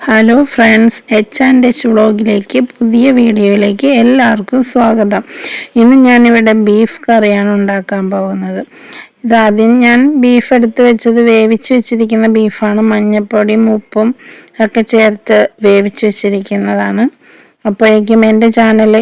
Hello friends, H&H വ്ളോഗിലേക്ക് പുതിയ വീഡിയോയിലേക്ക് എല്ലാവർക്കും സ്വാഗതം. ഇന്ന് ഞാനിവിടെ ബീഫ് കറിയാണ് ഉണ്ടാക്കാൻ പോകുന്നത്. ഇതാദ്യം ഞാൻ ബീഫ് എടുത്ത് വെച്ചത് വേവിച്ച് വെച്ചിരിക്കുന്ന ബീഫാണ്. മഞ്ഞൾപ്പൊടിയും ഉപ്പും ഒക്കെ ചേർത്ത് വേവിച്ച് വെച്ചിരിക്കുന്നതാണ്. അപ്പോഴേക്കും എൻ്റെ ചാനൽ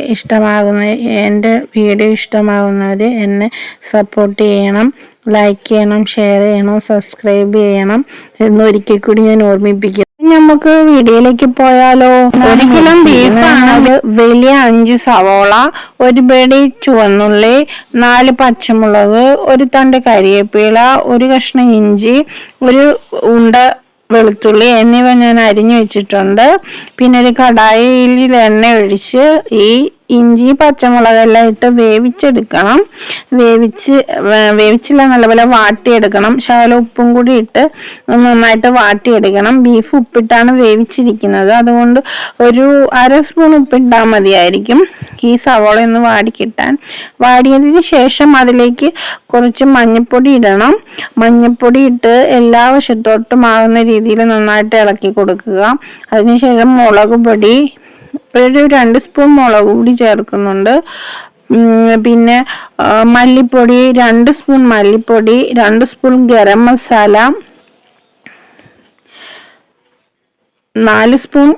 എൻ്റെ വീഡിയോ ഇഷ്ടമാകുന്നവർ എന്നെ സപ്പോർട്ട് ചെയ്യണം, ലൈക്ക് ചെയ്യണം, ഷെയർ ചെയ്യണം, സബ്സ്ക്രൈബ് ചെയ്യണം എന്നൊരിക്കൽ കൂടി ഞാൻ ഓർമ്മിപ്പിക്കും. നമുക്ക് വീഡിയോയിലേക്ക് പോയാലോ. 1 കിലോ ബീഫാണ്. വലിയ 5 സവോള, 1 പിടി ചുവന്നുള്ളി, 4 പച്ചമുളക്, 1 തണ്ട് കരിവേപ്പില, 1 കഷ്ണം ഇഞ്ചി, 1 ഉണ്ട വെളുത്തുള്ളി എന്നിവ ഞാൻ അരിഞ്ഞു വെച്ചിട്ടുണ്ട്. പിന്നെ ഒരു കടായിയിൽ എണ്ണ ഒഴിച്ച് ഈ ഇഞ്ചി പച്ചമുളകെല്ലാം ഇട്ട് വേവിച്ചെടുക്കണം. വേവിച്ചില്ല നല്ലപോലെ വാട്ടിയെടുക്കണം. ശകലം ഉപ്പും കൂടി ഇട്ട് നന്നായിട്ട് വാട്ടിയെടുക്കണം. ബീഫ് ഉപ്പിട്ടാണ് വേവിച്ചിരിക്കുന്നത്, അതുകൊണ്ട് ഒരു 1/2 സ്പൂൺ ഉപ്പിട്ടാൽ മതിയായിരിക്കും ഈ സവോള ഒന്ന് വാടിക്കിട്ടാൻ. വാടിയതിന് ശേഷം അതിലേക്ക് കുറച്ച് മഞ്ഞൾപ്പൊടി ഇടണം. മഞ്ഞൾപ്പൊടി ഇട്ട് എല്ലാ വശത്തോട്ടും ആകുന്ന രീതിയിൽ നന്നായിട്ട് ഇളക്കി കൊടുക്കുക. അതിനുശേഷം മുളക് പൊടി, ഒരു 2 സ്പൂൺ മുളക് പൊടി ചേർക്കുന്നുണ്ട്. പിന്നെ മല്ലിപ്പൊടി 2 സ്പൂൺ മല്ലിപ്പൊടി, 2 spoon garam masala, 4 spoon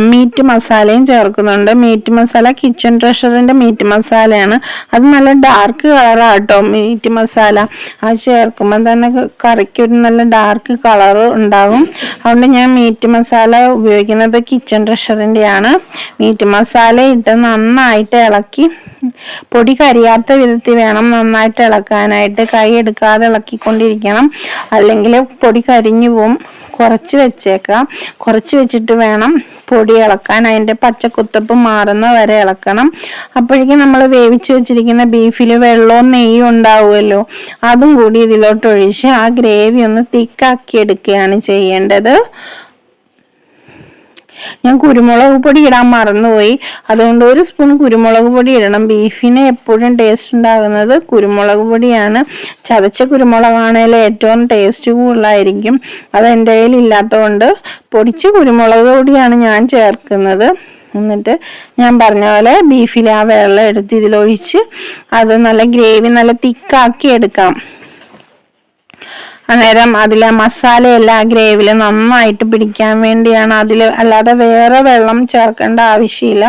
meat മസാലയും ചേർക്കുന്നുണ്ട്. മീറ്റ് മസാല കിച്ചൺ ട്രഷറിന്റെ മീറ്റ് മസാലയാണ്. അത് നല്ല ഡാർക്ക് കളറാട്ടോ മീറ്റ് മസാല. അത് ചേർക്കുമ്പോൾ തന്നെ കറിക്ക് ഒരു നല്ല ഡാർക്ക് കളറ് ഉണ്ടാകും. അതുകൊണ്ട് ഞാൻ മീറ്റ് മസാല ഉപയോഗിക്കുന്നത് കിച്ചൺ ട്രഷറിൻ്റെയാണ്. മീറ്റ് മസാല ഇട്ട് നന്നായിട്ട് ഇളക്കി, പൊടി കരിയാത്ത വിധത്തിൽ വേണം നന്നായിട്ട് ഇളക്കാനായിട്ട്. കൈ എടുക്കാതെ ഇളക്കിക്കൊണ്ടിരിക്കണം, അല്ലെങ്കിൽ പൊടി കരിഞ്ഞു പോവും. കുറച്ച് വെച്ചേക്കാം. കുറച്ച് വെച്ചിട്ട് വേണം പൊടി ഇളക്കാൻ. അതിൻ്റെ പച്ചക്കുത്തപ്പ് മാറുന്ന വരെ ഇളക്കണം. അപ്പോഴേക്കും നമ്മൾ വേവിച്ച് വെച്ചിരിക്കുന്ന ബീഫിൽ വെള്ളവും നെയ്യും ഉണ്ടാവുമല്ലോ, അതും കൂടി ഇതിലോട്ട് ഒഴിച്ച് ആ ഗ്രേവി ഒന്ന് തിക്കാക്കി എടുക്കുകയാണ് ചെയ്യേണ്ടത്. ഞാൻ കുരുമുളക് പൊടി ഇടാൻ മറന്നുപോയി, അതുകൊണ്ട് 1 സ്പൂൺ കുരുമുളക് പൊടി ഇടണം. ബീഫിന് എപ്പോഴും ടേസ്റ്റ് ഉണ്ടാകുന്നത് കുരുമുളക് പൊടിയാണ്. ചതച്ച കുരുമുളകാണെങ്കിൽ ഏറ്റവും ടേസ്റ്റ് കൂടുതലായിരിക്കും. അത് എൻ്റെ കയ്യിൽ ഇല്ലാത്തതുകൊണ്ട് പൊടിച്ച കുരുമുളക് പൊടിയാണ് ഞാൻ ചേർക്കുന്നത്. എന്നിട്ട് ഞാൻ പറഞ്ഞ പോലെ ബീഫിൽ ആ വെള്ളം എടുത്ത് ഇതിലൊഴിച്ച് അത് നല്ല ഗ്രേവി നല്ല തിക്കാക്കി എടുക്കാം. അന്നേരം അതിലെ മസാലയെല്ലാം ഗ്രേവിയിൽ നന്നായിട്ട് പിടിക്കാൻ വേണ്ടിയാണ്. അല്ലാതെ വേറെ വെള്ളം ചേർക്കേണ്ട ആവശ്യമില്ല.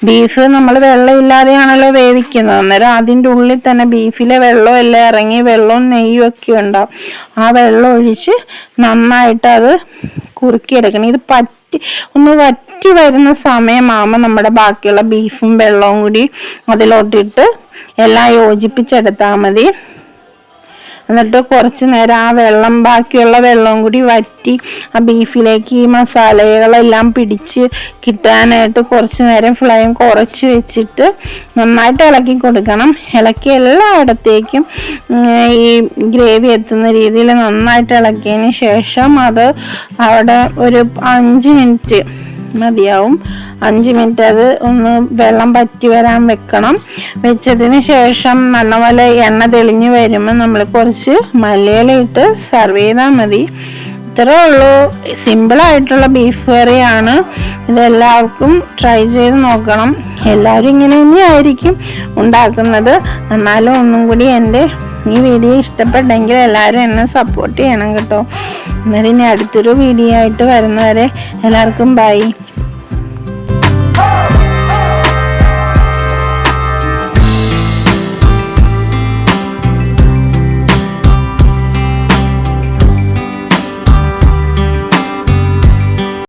ബീഫ് നമ്മൾ വെള്ളം ഇല്ലാതെയാണല്ലോ വേവിക്കുന്നത്. അന്നേരം അതിൻ്റെ ഉള്ളിൽ തന്നെ ബീഫിലെ വെള്ളം എല്ലാം ഇറങ്ങി വെള്ളവും നെയ്യും ഒക്കെ ഉണ്ടാവും. ആ വെള്ളം ഒഴിച്ച് നന്നായിട്ട് അത് കുറുക്കിയെടുക്കണം. ഇത് ഒന്ന് വറ്റി വരുന്ന സമയമാകുമ്പോൾ നമ്മുടെ ബാക്കിയുള്ള ബീഫും വെള്ളവും കൂടി അതിലോട്ടിട്ട് എല്ലാം യോജിപ്പിച്ചെടുത്താൽ മതി. എന്നിട്ട് കുറച്ച് നേരം ആ ബാക്കിയുള്ള വെള്ളം കൂടി വറ്റി ആ ബീഫിലേക്ക് ഈ മസാലകളെല്ലാം പിടിച്ച് കിട്ടാനായിട്ട് കുറച്ച് നേരം ഫ്ലെയിം കുറച്ച് വെച്ചിട്ട് നന്നായിട്ട് ഇളക്കി കൊടുക്കണം. ഇളക്കി എല്ലായിടത്തേക്കും ഈ ഗ്രേവി എത്തുന്ന രീതിയിൽ നന്നായിട്ട് ഇളക്കിയതിന് ശേഷം അത് അവിടെ ഒരു 5 മിനിറ്റ് മതിയാവും. 5 മിനിറ്റ് അത് ഒന്ന് വെള്ളം പറ്റി വരാൻ വെക്കണം. വെച്ചതിന് ശേഷം നല്ലപോലെ എണ്ണ തെളിഞ്ഞ് വരുമ്പോൾ നമ്മൾ കുറച്ച് മല്ലിയില ഇട്ട് സെർവ് ചെയ്താൽ മതി. ഇത്രേ ഉള്ളൂ. സിമ്പിളായിട്ടുള്ള ബീഫ് കറിയാണ്. ഇതെല്ലാവർക്കും ട്രൈ ചെയ്ത് നോക്കണം. എല്ലാവരും ഇങ്ങനെ തന്നെയായിരിക്കും ഉണ്ടാക്കുന്നത്. എന്നാലും ഒന്നും കൂടി എൻ്റെ ഈ വീഡിയോ ഇഷ്ടപ്പെട്ടെങ്കിൽ എല്ലാവരും എന്നെ സപ്പോർട്ട് ചെയ്യണം കേട്ടോ. എന്നാലും ഇനി അടുത്തൊരു വീഡിയോ ആയിട്ട് വരുന്നവരെ എല്ലാവർക്കും ബൈ.